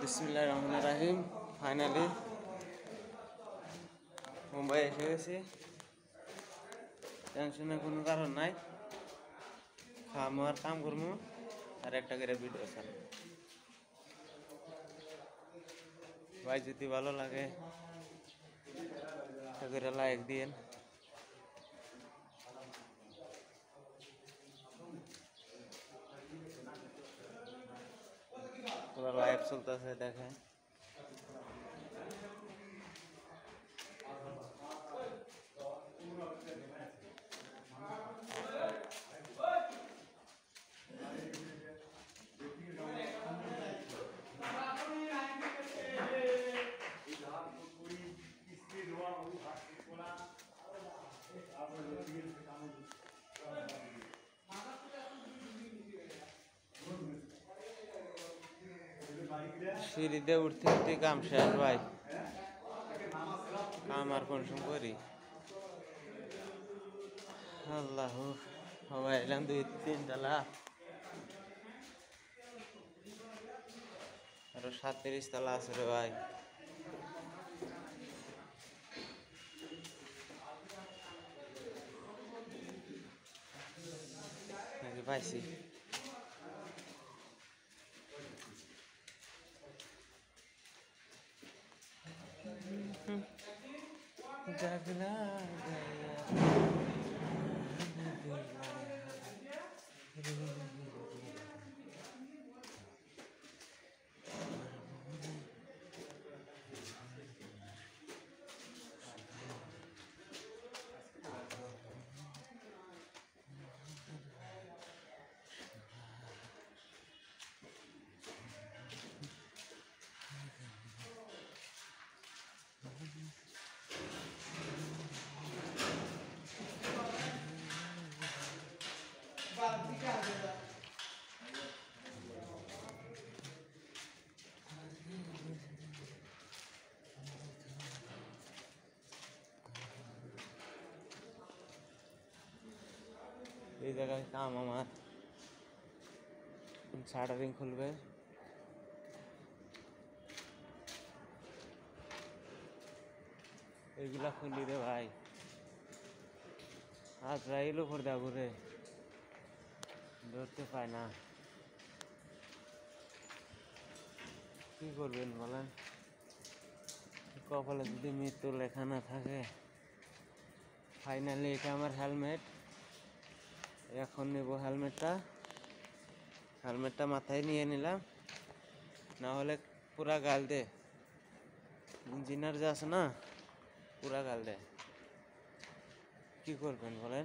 বিসমিল্লাহির রহমানির রহিম। ফাইনালি মুম্বাই এসে গেছি। টেনশনের কোনো কারণ নাই। খাওয়ার কাম করবো আর একটা করে ভিডিও ছাড়ব। ভাই যদি ভালো লাগে একটা করে লাইক দিয়েন। পুরো লাইভ চলতেছে দেখেন। সিঁড়িতে উঠতে উঠতে কাম শেষ ভাই। কাম আর কোন সময় করি। আল্লাহ সবাই এলাম 2-3 তলা, আরো 37 তলা আছে রে ভাই। নাকি পাইছি জাগলা এই জায়গায় কাম আমার শাটারিং খুলবে। এইগুলা খুলি রে ভাই। আজরাইল উপর দা ঘুরে ধরতে পায় না। কি করবেন বলেন? কপালে যদি মৃত্যু লেখা না থাকে। ফাইনালি এটা আমার হেলমেট। এখন নেব হেলমেটটা মাথায় নিয়ে নিলাম, না হলে পুরা গাল দে। ইঞ্জিনিয়ার যে আছে না, পুরা গাল দে। কি করবেন বলেন?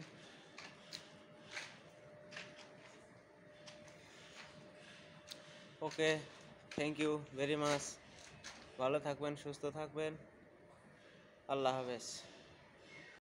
ওকে, থ্যাংক ইউ ভেরি মাচ। ভালো থাকবেন, সুস্থ থাকবেন। আল্লাহ হাফেজ।